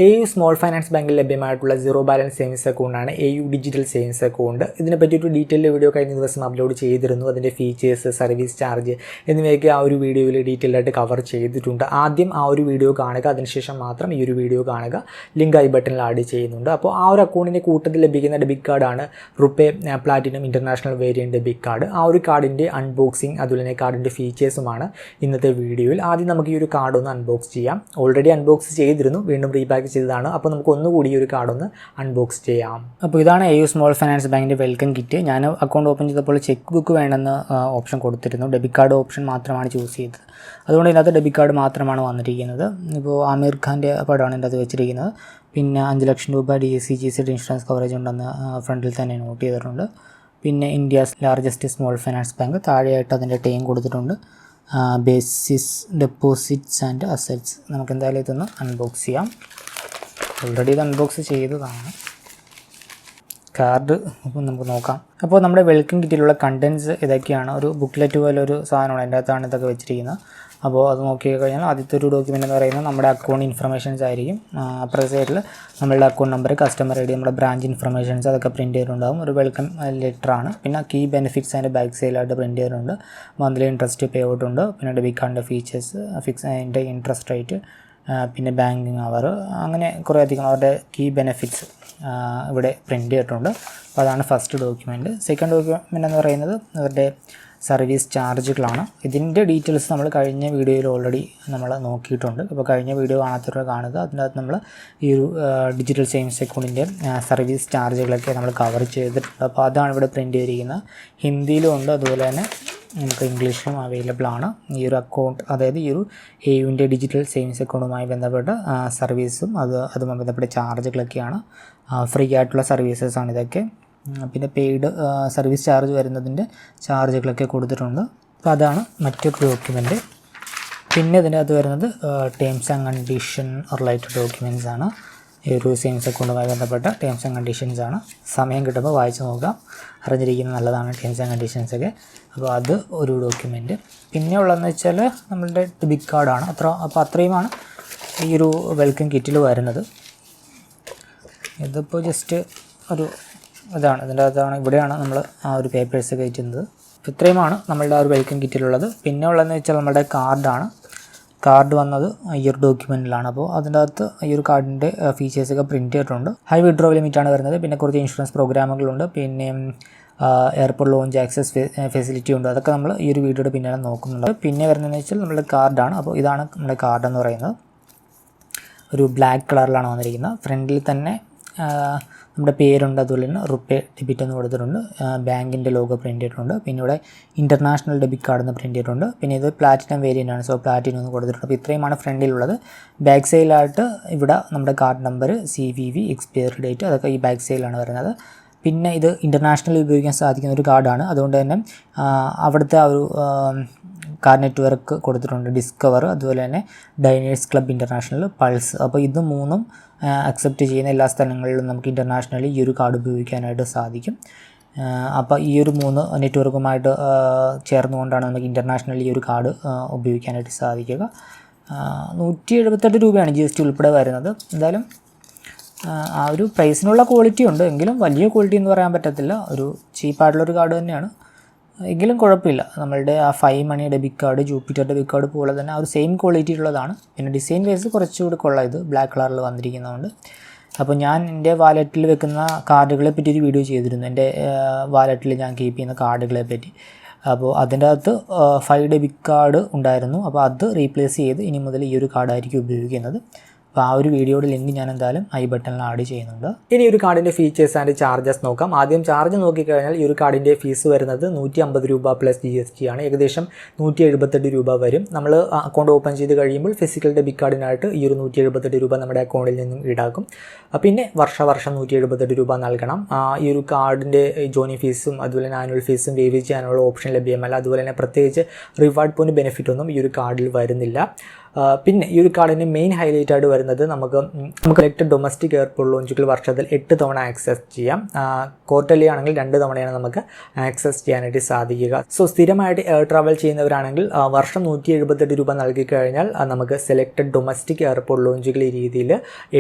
AU small finance ബാങ്കിൽ ലഭ്യമായിട്ടുള്ള zero balance savings അക്കൗണ്ടാണ് AU ഡിജിറ്റൽ സേവിങ്സ് അക്കൗണ്ട്. ഇതിനെപ്പറ്റി ഒരു ഡീറ്റെയിൽ വീഡിയോ കഴിഞ്ഞ ദിവസം അപ്ലോഡ് ചെയ്തിരുന്നു. അതിൻ്റെ ഫീച്ചേഴ്സ്, സർവീസ് ചാർജ് എന്നിവയൊക്കെ ആ ഒരു വീഡിയോയിൽ ഡീറ്റെയിൽ ആയിട്ട് കവർ ചെയ്തിട്ടുണ്ട്. ആദ്യം ആ ഒരു വീഡിയോ കാണുക, അതിനുശേഷം മാത്രം ഈ ഒരു വീഡിയോ കാണുക. ലിങ്ക് ഐ ബട്ടണിൽ ആഡ് ചെയ്യുന്നുണ്ട്. അപ്പോൾ ആ ഒരു അക്കൗണ്ടിൻ്റെ കൂട്ടത്തിൽ ലഭിക്കുന്ന ഡെബിറ്റ് കാർഡാണ് RuPay platinum international variant debit card. ആ ഒരു കാർഡിൻ്റെ അൺബോക്സിങ് അതുപോലെ തന്നെ കാർഡിൻ്റെ ഫീച്ചേഴ്സുമാണ് ഇന്നത്തെ വീഡിയോയിൽ. ആദ്യം നമുക്ക് ഈ ഒരു കാർഡ് ഒന്ന് അൺബോക്സ് ചെയ്യാം. ഓൾറെഡി അൺബോക്സ് ചെയ്തിരുന്നു, വീണ്ടും റീപാക്ക് ചെയ്തതാണ്. അപ്പോൾ നമുക്ക് ഒന്നുകൂടി ഈ ഒരു കാർഡ് ഒന്ന് അൺബോക്സ് ചെയ്യാം. അപ്പോൾ ഇതാണ് AU സ്മോൾ ഫൈനാൻസ് ബാങ്കിൻ്റെ വെൽക്കം കിറ്റ്. ഞാൻ അക്കൗണ്ട് ഓപ്പൺ ചെയ്തപ്പോൾ ചെക്ക് ബുക്ക് വേണമെന്ന് ഓപ്ഷൻ കൊടുത്തിരുന്നു. ഡെബിറ്റ് കാർഡ് ഓപ്ഷൻ മാത്രമാണ് ചൂസ് ചെയ്തത്. അതുകൊണ്ട് ഇതിനകത്ത് ഡെബിറ്റ് കാർഡ് മാത്രമാണ് വന്നിരിക്കുന്നത്. ഇപ്പോൾ ആമിർ ഖാൻ്റെ പടമാണ് ഇതിനകത്ത് വെച്ചിരിക്കുന്നത്. പിന്നെ 5 ലക്ഷം രൂപ DSCGC ഇൻഷുറൻസ് കവറേജ് ഉണ്ടെന്ന് ഫ്രണ്ടിൽ തന്നെ നോട്ട് ചെയ്തിട്ടുണ്ട്. പിന്നെ India's largest small finance bank, താഴെയായിട്ട് അതിൻ്റെ ടൈം കൊടുത്തിട്ടുണ്ട്. Basis deposits and assets. നമുക്ക് എന്തായാലും ഇതൊന്ന് അൺബോക്സ് ചെയ്യാം. ഓൾറെഡി ഇത് അൺബോക്സ് ചെയ്തതാണ് കാർഡ്. അപ്പോൾ നമുക്ക് നോക്കാം. അപ്പോൾ നമ്മുടെ വെൽക്കം കിറ്റിലുള്ള കണ്ടൻസ് ഇതൊക്കെയാണ്. ഒരു ബുക്ക്ലെറ്റ് പോലെ ഒരു സാധനമാണ്, അതിൻ്റെ അകത്താണ് ഇതൊക്കെ വെച്ചിരിക്കുന്നത്. അപ്പോൾ അത് നോക്കി കഴിഞ്ഞാൽ ആദ്യത്തെ ഒരു ഡോക്യുമെൻ്റ് എന്ന് പറയുന്നത് നമ്മുടെ അക്കൗണ്ട് ഇൻഫർമേഷൻസ് ആയിരിക്കും. അപ്പുറത്തെ സൈഡിൽ നമ്മളുടെ അക്കൗണ്ട് നമ്പർ, കസ്റ്റമർ ID, നമ്മുടെ ബ്രാഞ്ച് ഇൻഫർമേഷൻസ് അതൊക്കെ പ്രിൻറ്റ് ചെയ്തിട്ടുണ്ടാകും. ഒരു വെൽക്കം ലെറ്ററാണ്. പിന്നെ കീ ബെനിഫിറ്റ്സ് അതിൻ്റെ ബാക്ക് സൈഡിലായിട്ട് പ്രിൻറ്റ് ചെയ്തിട്ടുണ്ട്. മന്ത്ലി ഇൻട്രസ്റ്റ് പേ ഔട്ട് ഉണ്ട്. പിന്നെ ഡെബിറ്റ് കാർഡിൻ്റെ ഫീച്ചേഴ്സ്, അതിൻ്റെ ഇൻട്രസ്റ്റ് റേറ്റ്, പിന്നെ ബാങ്കിങ് അവർ, അങ്ങനെ കുറേ അധികം അവരുടെ കീ ബെനിഫിറ്റ്സ് ഇവിടെ പ്രിൻറ്റ് ചെയ്തിട്ടുണ്ട്. അപ്പോൾ അതാണ് ഫസ്റ്റ് ഡോക്യുമെൻറ്റ്. സെക്കൻഡ് ഡോക്യുമെൻ്റ് എന്ന് പറയുന്നത് അവരുടെ സർവീസ് ചാർജുകളാണ്. ഇതിൻ്റെ ഡീറ്റെയിൽസ് നമ്മൾ കഴിഞ്ഞ വീഡിയോയിൽ ഓൾറെഡി നമ്മൾ നോക്കിയിട്ടുണ്ട്. അപ്പോൾ കഴിഞ്ഞ വീഡിയോ കാണാത്തവരെ കാണുക. അതിൻ്റെ അകത്ത് നമ്മൾ ഈ ഒരു ഡിജിറ്റൽ സേവിങ്സ് അക്കൗണ്ടിൻ്റെ സർവീസ് ചാർജുകളൊക്കെ നമ്മൾ കവർ ചെയ്തിട്ടുണ്ട്. അപ്പോൾ അതാണ് ഇവിടെ പ്രിൻറ്റ് ചെയ്തിരിക്കുന്നത്. ഹിന്ദിയിലും ഉണ്ട്, അതുപോലെ തന്നെ നമുക്ക് ഇംഗ്ലീഷിലും അവൈലബിൾ ആണ്. ഈ ഒരു അക്കൗണ്ട്, അതായത് ഈ ഒരു AUവിൻ്റെ ഡിജിറ്റൽ സേവിങ്സ് അക്കൗണ്ടുമായി ബന്ധപ്പെട്ട സർവീസും അതുമായി ബന്ധപ്പെട്ട ചാർജുകളൊക്കെയാണ്. ഫ്രീ ആയിട്ടുള്ള സർവീസസാണ് ഇതൊക്കെ. പിന്നെ പെയ്ഡ് സർവീസ് ചാർജ് വരുന്നതിൻ്റെ ചാർജുകളൊക്കെ കൊടുത്തിട്ടുണ്ട്. അപ്പോൾ അതാണ് മറ്റൊരു ഡോക്യുമെൻറ്റ്. പിന്നെ ഇതിൻ്റെ അകത്ത് വരുന്നത് terms and condition related documents ആണ്. ഈ ഒരു സേവിങ്സ് അക്കൗണ്ടുമായി ബന്ധപ്പെട്ട ടേംസ് ആൻഡ് കണ്ടീഷൻസ് ആണ്. സമയം കിട്ടുമ്പോൾ വായിച്ച് നോക്കാം, അറിഞ്ഞിരിക്കുന്നത് നല്ലതാണ് ടേംസ് ആൻഡ് കണ്ടീഷൻസൊക്കെ. അപ്പോൾ അത് ഒരു ഡോക്യുമെൻറ്റ്. പിന്നെ ഉള്ളതെന്ന് വെച്ചാൽ നമ്മളുടെ ഡെബിറ്റ് കാർഡാണ്. അപ്പോൾ അത്രയുമാണ് ഈ ഒരു വെൽക്കം കിറ്റിൽ വരുന്നത്. ഇതിപ്പോൾ ജസ്റ്റ് ഒരു ഇതാണ്, ഇതിൻ്റെ അകത്താണ്, ഇവിടെയാണ് നമ്മൾ ആ ഒരു പേപ്പേഴ്സ് കയറ്റുന്നത്. അപ്പോൾ ഇത്രയുമാണ് നമ്മളുടെ ആ ഒരു വെൽക്കം കിറ്റിലുള്ളത്. പിന്നെ ഉള്ളതെന്ന് വെച്ചാൽ നമ്മുടെ കാർഡാണ്. കാർഡ് വന്നത് ഈ ഒരു ഡോക്യുമെൻറ്റിലാണ്. അപ്പോൾ അതിൻ്റെ അകത്ത് ഈ ഒരു കാർഡിൻ്റെ ഫീച്ചേഴ്സൊക്കെ പ്രിൻറ്റ് ചെയ്തിട്ടുണ്ട്. ഹൈ വിഡ്രോവൽ ലിമിറ്റാണ് വരുന്നത്. പിന്നെ കുറച്ച് ഇൻഷുറൻസ് പ്രോഗ്രാമുകളുണ്ട്. പിന്നെ എയർപോർട്ട് ലോഞ്ച് ആക്സസ് ഫെസിലിറ്റി ഉണ്ട്. അതൊക്കെ നമ്മൾ ഈ ഒരു വീഡിയോയുടെ പിന്നാലെ നോക്കുന്നുണ്ട്. പിന്നെ വരുന്നതെന്ന് വെച്ചാൽ നമ്മുടെ കാർഡാണ്. അപ്പോൾ ഇതാണ് നമ്മുടെ കാർഡെന്ന് പറയുന്നത്. ഒരു ബ്ലാക്ക് കളറിലാണ് വന്നിരിക്കുന്നത്. ഫ്രണ്ടിൽ തന്നെ നമ്മുടെ പേരുണ്ട്, അതുപോലെ തന്നെ RuPay ഡെബിറ്റ് എന്ന് കൊടുത്തിട്ടുണ്ട്. ബാങ്കിൻ്റെ ലോഗോ പ്രിൻറ്റ് ചെയ്തിട്ടുണ്ട്. പിന്നെ ഇവിടെ ഇൻ്റർനാഷണൽ ഡെബിറ്റ് കാർഡ് എന്ന് പ്രിൻറ്റ് ചെയ്തിട്ടുണ്ട്. പിന്നെ ഇത് പ്ലാറ്റിനം വേരിയൻ്റ് ആണ്, സോ പ്ലാറ്റിനം എന്ന് കൊടുത്തിട്ടുണ്ട്. അപ്പോൾ ഇത്രയുമാണ് ഫ്രണ്ടിലുള്ളത്. ബാക്ക് സൈഡിലായിട്ട് ഇവിടെ നമ്മുടെ card number, CVV, expiry date, അതൊക്കെ ഈ ബാക്ക് സൈഡിലാണ് വരുന്നത്. പിന്നെ ഇത് ഇൻ്റർനാഷണലി ഉപയോഗിക്കാൻ സാധിക്കുന്ന ഒരു കാർഡാണ്. അതുകൊണ്ട് തന്നെ അവിടുത്തെ ആ ഒരു കാർഡ് നെറ്റ്വർക്ക് കൊടുത്തിട്ടുണ്ട്. ഡിസ്കവർ, അതുപോലെ തന്നെ ഡൈനേഴ്സ് ക്ലബ് ഇൻ്റർനാഷണൽ, പൾസ്. അപ്പോൾ ഇത് മൂന്നും അക്സെപ്റ്റ് ചെയ്യുന്ന എല്ലാ സ്ഥലങ്ങളിലും നമുക്ക് ഇൻ്റർനാഷണലി ഈ ഒരു കാർഡ് ഉപയോഗിക്കാനായിട്ട് സാധിക്കും. അപ്പോൾ ഈ ഒരു 3 നെറ്റ്വർക്കുമായിട്ട് ചേർന്നുകൊണ്ടാണ് നമുക്ക് ഇൻ്റർനാഷണലി ഈ ഒരു കാർഡ് ഉപയോഗിക്കാനായിട്ട് സാധിക്കുക. 178 രൂപയാണ് GST ഉൾപ്പെടെ വരുന്നത്. എന്തായാലും ആ ഒരു പ്രൈസിനുള്ള ക്വാളിറ്റി ഉണ്ട്, എങ്കിലും വലിയ ക്വാളിറ്റി എന്ന് പറയാൻ പറ്റത്തില്ല. ഒരു ചീപ്പായിട്ടുള്ളൊരു കാർഡ് തന്നെയാണ്, എങ്കിലും കുഴപ്പമില്ല. നമ്മളുടെ ആ 5 money debit card, Jupiter debit card പോലെ തന്നെ ആ ഒരു സെയിം ക്വാളിറ്റി ഉള്ളതാണ്. പിന്നെ ഡിസൈൻ വൈസ് കുറച്ചുകൂടി കൊള്ളാം. ഇത് ബ്ലാക്ക് കളറിൽ വന്നിരിക്കുന്നതുകൊണ്ട്. അപ്പോൾ ഞാൻ എൻ്റെ വാലറ്റിൽ വെക്കുന്ന കാർഡുകളെ പറ്റി ഒരു വീഡിയോ ചെയ്തിരുന്നു. എൻ്റെ വാലറ്റിൽ ഞാൻ കീപ്പ് ചെയ്യുന്ന കാർഡുകളെ പറ്റി. അപ്പോൾ അതിൻ്റെ അകത്ത് 5 ഡെബിറ്റ് കാർഡ് ഉണ്ടായിരുന്നു. അപ്പോൾ അത് റീപ്ലേസ് ചെയ്ത് ഇനി മുതൽ ഈ ഒരു കാർഡായിരിക്കും ഉപയോഗിക്കുന്നത്. അപ്പോൾ ആ ഒരു വീഡിയോയുടെ ലിങ്ക് ഞാൻ എന്തായാലും ഐ ബട്ടണിൽ ആഡ് ചെയ്യുന്നുണ്ട്. ഇനി ഒരു കാർഡിൻ്റെ ഫീച്ചേഴ്സ് ആൻഡ് ചാർജസ് നോക്കാം. ആദ്യം ചാർജ് നോക്കിക്കഴിഞ്ഞാൽ ഈ ഒരു കാർഡിൻ്റെ ഫീസ് വരുന്നത് 150 രൂപ പ്ലസ് GST ആണ്. ഏകദേശം 178 രൂപ വരും. നമ്മൾ അക്കൗണ്ട് ഓപ്പൺ ചെയ്ത് കഴിയുമ്പോൾ ഫിസിക്കൽ ഡെബിറ്റ് കാർഡിനായിട്ട് ഈ ഒരു 178 രൂപ നമ്മുടെ അക്കൗണ്ടിൽ നിന്നും ഈടാക്കും. പിന്നെ വർഷം 178 രൂപ നൽകണം. ഈ ഒരു കാർഡിൻ്റെ ജോയിനിങ് ഫീസും അതുപോലെ തന്നെ ആനുവൽ ഫീസും വേവ് ചെയ്യാനുള്ള ഓപ്ഷൻ ലഭ്യമല്ല. അതുപോലെ തന്നെ പ്രത്യേകിച്ച് റിവാർഡ് പോയിന്റ് ബെനിഫിറ്റ് ഒന്നും ഈ ഒരു കാർഡിൽ വരുന്നില്ല. പിന്നെ ഈ ഒരു കാർഡിൻ്റെ മെയിൻ ഹൈലൈറ്റ് ആയിട്ട് വരുന്നത് നമുക്ക് സെലക്ട് ഡൊമസ്റ്റിക് എയർപോർട്ട് ലോഞ്ചുകൾ വർഷത്തിൽ 8 തവണ ആക്സസ് ചെയ്യാം. ക്വാർട്ടർലി ആണെങ്കിൽ 2 തവണയാണ് നമുക്ക് ആക്സസ് ചെയ്യാനായിട്ട് സാധിക്കുക. സോ സ്ഥിരമായിട്ട് എയർ ട്രാവൽ ചെയ്യുന്നവരാണെങ്കിൽ വർഷം 178 രൂപ നൽകി കഴിഞ്ഞാൽ നമുക്ക് സെലക്റ്റഡ് ഡൊമസ്റ്റിക് എയർപോർട്ട് ലോഞ്ചുകൾ ഈ രീതിയിൽ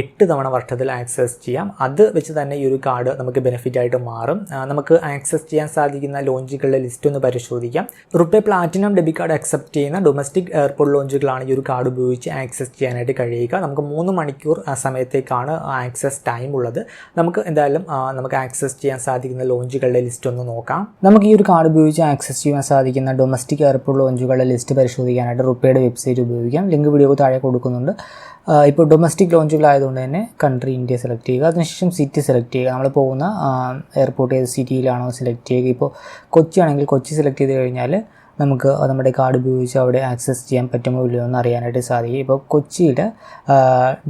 8 തവണ വർഷത്തിൽ ആക്സസ് ചെയ്യാം. അത് വെച്ച് തന്നെ ഈ ഒരു കാർഡ് നമുക്ക് ബെനിഫിറ്റ് ആയിട്ട് മാറും. നമുക്ക് ആക്സസ് ചെയ്യാൻ സാധിക്കുന്ന ലോഞ്ചുകളുടെ ലിസ്റ്റ് ഒന്ന് പരിശോധിക്കാം. RuPay platinum debit card accept ചെയ്യുന്ന ഡൊമസ്റ്റിക് എയർപോർട്ട് ലോഞ്ചുകളാണ് ഈ ഒരു കാർഡ് ഉപയോഗിച്ച് ആക്സസ് ചെയ്യാനായിട്ട് കഴിയുക. നമുക്ക് 3 മണിക്കൂർ സമയത്തേക്കാണ് ആക്സസ് ടൈം ഉള്ളത്. നമുക്ക് എന്തായാലും നമുക്ക് ആക്സസ് ചെയ്യാൻ സാധിക്കുന്ന ലോഞ്ചുകളുടെ ലിസ്റ്റ് ഒന്ന് നോക്കാം. നമുക്ക് ഈ ഒരു കാർഡ് ഉപയോഗിച്ച് ആക്സസ് ചെയ്യാൻ സാധിക്കുന്ന ഡൊമസ്റ്റിക് എയർപോർട്ട് ലോഞ്ചുകളുടെ ലിസ്റ്റ് പരിശോധിക്കാനായിട്ട് RuPayയുടെ വെബ്സൈറ്റ് ഉപയോഗിക്കാം. ലിങ്ക് വീഡിയോ താഴെ കൊടുക്കുന്നുണ്ട്. ഇപ്പോൾ ഡൊമസ്റ്റിക് ലോഞ്ചുകളായതുകൊണ്ട് തന്നെ കൺട്രി ഇന്ത്യ സെലക്ട് ചെയ്യുക. അതിനുശേഷം സിറ്റി സെലക്ട് ചെയ്യുക. നമ്മൾ പോകുന്ന എയർപോർട്ട് ഏത് സിറ്റിയിലാണോ സെലക്ട് ചെയ്യുക. ഇപ്പോൾ കൊച്ചി ആണെങ്കിൽ കൊച്ചി സെലക്ട് ചെയ്ത് കഴിഞ്ഞാൽ നമുക്ക് നമ്മുടെ കാർഡ് ഉപയോഗിച്ച് അവിടെ ആക്സസ് ചെയ്യാൻ പറ്റുമോ ഇല്ലയോ എന്ന് അറിയാനായിട്ട് സാധിക്കും. ഇപ്പോൾ കൊച്ചിയുടെ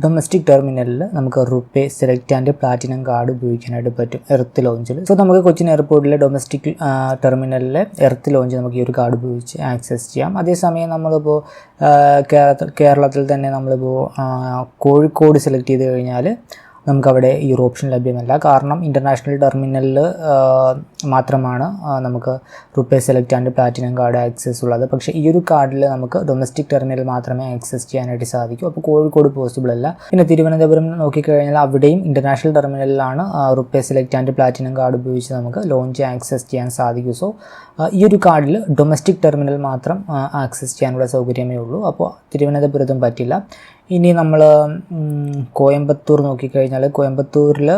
ഡൊമസ്റ്റിക് ടെർമിനലിൽ നമുക്ക് RuPay select and platinum card ഉപയോഗിക്കാനായിട്ട് പറ്റും എർത്ത് ലോഞ്ചിൽ. സോ നമുക്ക് കൊച്ചിൻ എയർപോർട്ടിലെ ഡൊമസ്റ്റിക് ടെർമിനലിലെ എർത്ത് ലോഞ്ച് നമുക്ക് ഈ ഒരു കാർഡ് ഉപയോഗിച്ച് ആക്സസ് ചെയ്യാം. അതേസമയം നമ്മളിപ്പോൾ കേരളത്തിൽ തന്നെ നമ്മളിപ്പോൾ കോഴിക്കോട് സെലക്ട് ചെയ്ത് കഴിഞ്ഞാൽ നമുക്കവിടെ ഈ ഒരു ഓപ്ഷൻ ലഭ്യമല്ല. കാരണം ഇൻ്റർനാഷണൽ ടെർമിനലിൽ മാത്രമാണ് നമുക്ക് RuPay select and platinum card access ഉള്ളത്. പക്ഷേ ഈ ഒരു കാർഡിൽ നമുക്ക് ഡൊമസ്റ്റിക് ടെർമിനൽ മാത്രമേ ആക്സസ് ചെയ്യാനായിട്ട് സാധിക്കൂ. അപ്പോൾ കോഴിക്കോട് പോസിബിൾ അല്ല. പിന്നെ തിരുവനന്തപുരം നോക്കിക്കഴിഞ്ഞാൽ അവിടെയും ഇൻ്റർനാഷണൽ ടെർമിനലിലാണ് RuPay select and platinum card ഉപയോഗിച്ച് നമുക്ക് ലോഞ്ച് ആക്സസ് ചെയ്യാൻ സാധിക്കൂ. സോ ഈ ഒരു കാർഡിൽ ഡൊമസ്റ്റിക് ടെർമിനൽ മാത്രം ആക്സസ് ചെയ്യാനുള്ള സൗകര്യമേ ഉള്ളൂ. അപ്പോൾ തിരുവനന്തപുരത്തും പറ്റില്ല. ഇനി നമ്മൾ കോയമ്പത്തൂർ നോക്കിക്കഴിഞ്ഞാൽ കോയമ്പത്തൂരിൽ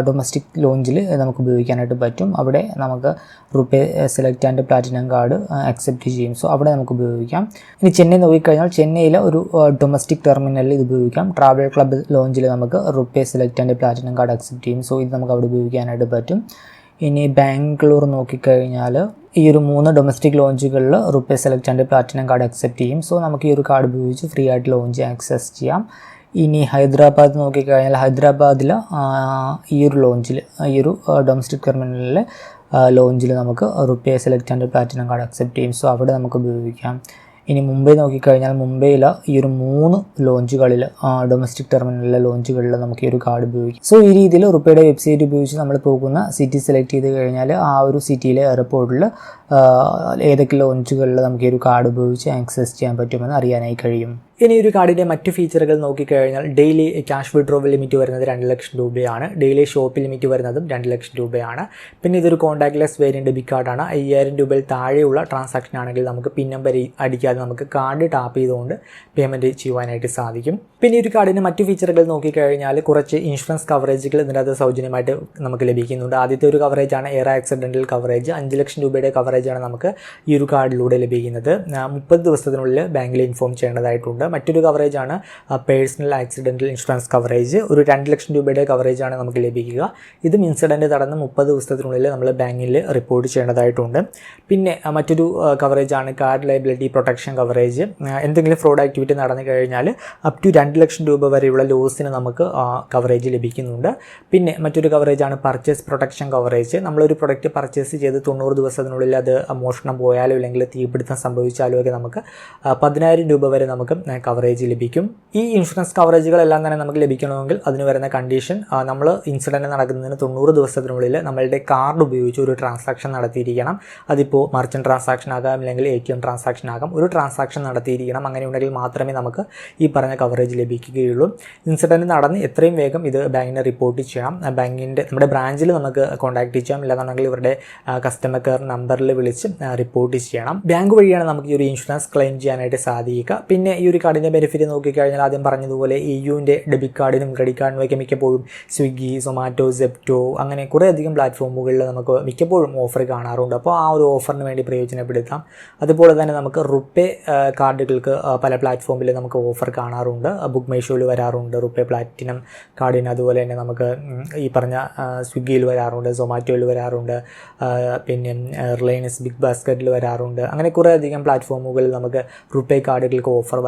ഡൊമസ്റ്റിക് ലോഞ്ചിൽ നമുക്ക് ഉപയോഗിക്കാനായിട്ട് പറ്റും. അവിടെ നമുക്ക് RuPay select and platinum card accept ചെയ്യും. സോ അവിടെ നമുക്ക് ഉപയോഗിക്കാം. ഇനി ചെന്നൈ നോക്കിക്കഴിഞ്ഞാൽ ചെന്നൈയിൽ ഒരു ഡൊമസ്റ്റിക് ടെർമിനലിൽ ഇത് ഉപയോഗിക്കാം. ട്രാവൽ ക്ലബ്ബ് ലോഞ്ചിൽ നമുക്ക് RuPay select and platinum card accept ചെയ്യും. സോ ഇത് നമുക്ക് അവിടെ ഉപയോഗിക്കാനായിട്ട് പറ്റും. ഇനി ബാംഗ്ലൂർ നോക്കിക്കഴിഞ്ഞാൽ ഈ ഒരു 3 ഡൊമസ്റ്റിക് ലോഞ്ചുകളിൽ RuPay select and platinum card accept ചെയ്യും. സോ നമുക്ക് ഈ ഒരു കാർഡ് ഉപയോഗിച്ച് ഫ്രീ ആയിട്ട് ലോഞ്ച് ആക്സസ് ചെയ്യാം. ഇനി ഹൈദരാബാദ് നോക്കിക്കഴിഞ്ഞാൽ ഹൈദരാബാദിൽ ഈ ഒരു ലോഞ്ചിൽ ഈ ഒരു ഡൊമസ്റ്റിക് ടെർമിനലിലെ ലോഞ്ചിൽ നമുക്ക് RuPay select and platinum card accept ചെയ്യും. സോ അവിടെ നമുക്ക് ഉപയോഗിക്കാം. ഇനി മുംബൈ നോക്കിക്കഴിഞ്ഞാൽ മുംബൈയിൽ ഈ ഒരു 3 ലോഞ്ചുകളിൽ ഡൊമസ്റ്റിക് ടെർമിനലിലെ ലോഞ്ചുകളിൽ നമുക്ക് ഈ ഒരു കാർഡ് ഉപയോഗിക്കാം. സോ ഈ രീതിയിൽ RuPayയുടെ വെബ്സൈറ്റ് ഉപയോഗിച്ച് നമ്മൾ പോകുന്ന സിറ്റി സെലക്ട് ചെയ്ത് കഴിഞ്ഞാൽ ആ ഒരു സിറ്റിയിലെ എയർപോർട്ടിൽ ഏതൊക്കെ ലോഞ്ചുകളിൽ നമുക്ക് ഈ ഒരു കാർഡ് ഉപയോഗിച്ച് ആക്സസ് ചെയ്യാൻ പറ്റുമെന്ന് അറിയാനായി കഴിയും. ഇനി ഒരു കാർഡിൻ്റെ മറ്റ് ഫീച്ചറുകൾ നോക്കിക്കഴിഞ്ഞാൽ ഡെയിലി ക്യാഷ് വിഡ്രോവൽ ലിമിറ്റ് വരുന്നത് 2 ലക്ഷം രൂപയാണ്. ഡെയിലി ഷോപ്പ് ലിമിറ്റ് വരുന്നതും 2 ലക്ഷം രൂപയാണ്. പിന്നെ ഇതൊരു കോൺടാക്ട്ലെസ് വേരിയൻറ്റ് ഡെബിറ്റ് കാർഡാണ്. 5000 രൂപയിൽ താഴെയുള്ള ട്രാൻസാക്ഷൻ ആണെങ്കിൽ നമുക്ക് പിൻ നമ്പർ അടിക്കാതെ നമുക്ക് കാർഡ് ടാപ്പ് ചെയ്തുകൊണ്ട് പേയ്മെൻറ്റ് ചെയ്യുവാനായിട്ട് സാധിക്കും. പിന്നെ ഒരു കാർഡിൻ്റെ മറ്റു ഫീച്ചറുകൾ നോക്കിക്കഴിഞ്ഞാൽ കുറച്ച് ഇൻഷുറൻസ് കവറേജുകൾ ഇതിനകത്ത് സൗജന്യമായിട്ട് നമുക്ക് ലഭിക്കുന്നുണ്ട്. ആദ്യത്തെ ഒരു കവറേജാണ് എയർ ആക്സിഡൻ്റൽ കവറേജ്. 5 ലക്ഷം രൂപയുടെ കവറേജാണ് നമുക്ക് ഈ ഒരു കാർഡിലൂടെ ലഭിക്കുന്നത്. 30 ദിവസത്തിനുള്ളിൽ ബാങ്കിൽ ഇൻഫോം ചെയ്യേണ്ടതായിട്ടുണ്ട്. മറ്റൊരു കവറേജാണ് പേഴ്സണൽ ആക്സിഡൻ്റൽ ഇൻഷുറൻസ് കവറേജ്. ഒരു 2 ലക്ഷം രൂപയുടെ കവറേജാണ് നമുക്ക് ലഭിക്കുക. ഇതും ഇൻസിഡൻറ്റ് നടന്ന് 30 ദിവസത്തിനുള്ളിൽ നമ്മൾ ബാങ്കിൽ റിപ്പോർട്ട് ചെയ്യേണ്ടതായിട്ടുണ്ട്. പിന്നെ മറ്റൊരു കവറേജാണ് കാർഡ് ലയബിലിറ്റി പ്രൊട്ടക്ഷൻ കവറേജ്. എന്തെങ്കിലും ഫ്രോഡ് ആക്ടിവിറ്റി നടന്നു കഴിഞ്ഞാൽ അപ് ടു 2 ലക്ഷം രൂപ വരെയുള്ള ലോസിന് നമുക്ക് കവറേജ് ലഭിക്കുന്നുണ്ട്. പിന്നെ മറ്റൊരു കവറേജാണ് പർച്ചേസ് പ്രൊട്ടക്ഷൻ കവറേജ്. നമ്മളൊരു പ്രൊഡക്റ്റ് പർച്ചേസ് ചെയ്ത് 90 ദിവസത്തിനുള്ളിൽ അത് മോഷണം പോയാലോ അല്ലെങ്കിൽ തീപിടുത്തം സംഭവിച്ചാലോ ഒക്കെ നമുക്ക് 10,000 രൂപ വരെ നമുക്ക് കവറേജ് ലഭിക്കും. ഈ ഇൻഷുറൻസ് കവറേജുകളെല്ലാം തന്നെ നമുക്ക് ലഭിക്കണമെങ്കിൽ അതിന് വരുന്ന കണ്ടീഷൻ നമ്മൾ ഇൻസിഡൻറ്റ് നടക്കുന്നതിന് 90 ദിവസത്തിനുള്ളിൽ നമ്മളുടെ കാർഡ് ഉപയോഗിച്ച് ഒരു ട്രാൻസാക്ഷൻ നടത്തിയിരിക്കണം. അതിപ്പോൾ മർച്ചൻറ്റ് ട്രാൻസാക്ഷൻ ആകാം അല്ലെങ്കിൽ ATM ട്രാൻസാക്ഷൻ ആകാം. ഒരു ട്രാൻസാക്ഷൻ നടത്തിയിരിക്കണം. അങ്ങനെയുണ്ടെങ്കിൽ മാത്രമേ നമുക്ക് ഈ പറഞ്ഞ കവറേജ് ലഭിക്കുകയുള്ളൂ. ഇൻസിഡൻറ്റ് നടന്ന് എത്രയും വേഗം ഇത് ബാങ്കിനെ റിപ്പോർട്ട് ചെയ്യണം. ബാങ്കിൻ്റെ നമ്മുടെ ബ്രാഞ്ചിൽ നമുക്ക് കോൺടാക്ട് ചെയ്യാം. ഇല്ലാന്നുണ്ടെങ്കിൽ ഇവരുടെ കസ്റ്റമർ കെയർ നമ്പറിൽ വിളിച്ച് റിപ്പോർട്ട് ചെയ്യണം. ബാങ്ക് വഴിയാണ് നമുക്ക് ഈ ഒരു ഇൻഷുറൻസ് ക്ലെയിം ചെയ്യാനായിട്ട് സാധിക്കുക. പിന്നെ ഈ ഒരു കാർഡിൻ്റെ ബെനിഫിറ്റ് നോക്കിക്കഴിഞ്ഞാൽ ആദ്യം പറഞ്ഞതുപോലെ EUവിൻ്റെ ഡെബിറ്റ് കാർഡിനും ക്രെഡിറ്റ് കാർഡിനും ഒക്കെ മിക്കപ്പോഴും സ്വിഗ്ഗി, സൊമാറ്റോ, സെപ്റ്റോ അങ്ങനെ കുറേയധികം പ്ലാറ്റ്ഫോമുകളിൽ നമുക്ക് മിക്കപ്പോഴും ഓഫർ കാണാറുണ്ട്. അപ്പോൾ ആ ഒരു ഓഫറിന് വേണ്ടി പ്രയോജനപ്പെടുത്താം. അതുപോലെ തന്നെ നമുക്ക് RuPay കാർഡുകൾക്ക് പല പ്ലാറ്റ്ഫോമിൽ നമുക്ക് ഓഫർ കാണാറുണ്ട്. ബുക്ക് മൈ ഷോയിൽ വരാറുണ്ട് RuPay പ്ലാറ്റിനം കാർഡിന്. അതുപോലെ തന്നെ നമുക്ക് ഈ പറഞ്ഞ സ്വിഗ്ഗിയിൽ വരാറുണ്ട്, സൊമാറ്റോയിൽ വരാറുണ്ട്, പിന്നെ മൈനസ് ബിഗ് ബാസ്ക്കറ്റിൽ വരാറുണ്ട്. അങ്ങനെ കുറേ അധികം പ്ലാറ്റ്ഫോമുകളിൽ നമുക്ക് RuPay കാർഡുകൾക്ക് ഓഫർ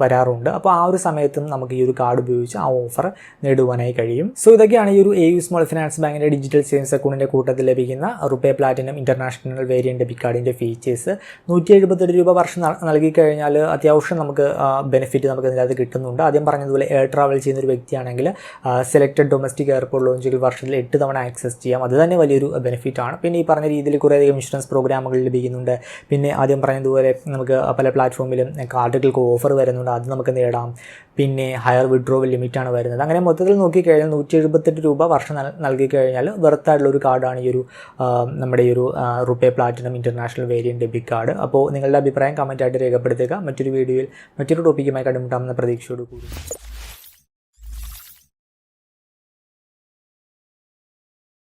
വരാറുണ്ട്. അപ്പോൾ ആ ഒരു സമയത്തും നമുക്ക് ഈ ഒരു കാർഡ് ഉപയോഗിച്ച് ആ ഓഫർ നേടുവാനായി കഴിയും. സോ ഇതൊക്കെയാണ് ഈ ഒരു AU സ്മോൾ ഫിനാൻസ് ബാങ്കിൻ്റെ ഡിജിറ്റൽ സേവിങ്സ് അക്കൗണ്ടിൻ്റെ കൂട്ടത്തിൽ ലഭിക്കുന്ന RuPay platinum international variant debit കാർഡിൻ്റെ ഫീച്ചേഴ്സ്. 178 രൂപ വർഷം നൽകി കഴിഞ്ഞാൽ അത്യാവശ്യം നമുക്ക് ബെനിഫിറ്റ് നമുക്ക് ഇതിനകത്ത് കിട്ടുന്നുണ്ട്. ആദ്യം പറഞ്ഞതുപോലെ എയർ ട്രാവൽ ചെയ്യുന്ന ഒരു വ്യക്തിയാണെങ്കിൽ സെലക്റ്റഡ് ഡൊമസ്റ്റിക് എയർപോർട്ട് ലോഞ്ചുകൾ വർഷത്തിൽ 8 തവണ ആക്സസ് ചെയ്യാം. അത് തന്നെ വലിയൊരു ബെനിഫിറ്റാണ്. പിന്നെ ഈ പറഞ്ഞ രീതിയിൽ കുറേയധികം ഇൻഷുറൻസ് പ്രോഗ്രാമുകൾ ലഭിക്കുന്നുണ്ട്. പിന്നെ ആദ്യം പറഞ്ഞതുപോലെ നമുക്ക് പല പ്ലാറ്റ്ഫോമിലും കാർഡുകൾക്ക് ഓഫർ വരുന്നുണ്ട്, അത് നമുക്ക് നേടാം. പിന്നെ ഹയർ വിഡ്രോവൽ ലിമിറ്റാണ് വരുന്നത്. അങ്ങനെ മൊത്തത്തിൽ നോക്കിക്കഴിഞ്ഞാൽ 178 രൂപ വർഷം നൽകി കഴിഞ്ഞാൽ വെറുത്തായിട്ടുള്ള ഒരു കാർഡാണ് ഈ ഒരു നമ്മുടെ ഈ ഒരു RuPay platinum international variant debit card. അപ്പോൾ നിങ്ങളുടെ അഭിപ്രായം കമൻറ്റായിട്ട് രേഖപ്പെടുത്തുക. മറ്റൊരു വീഡിയോയിൽ മറ്റൊരു ടോപ്പിക്കുമായി കണ്ടുമുട്ടാമെന്ന പ്രതീക്ഷയോട് കൂടി.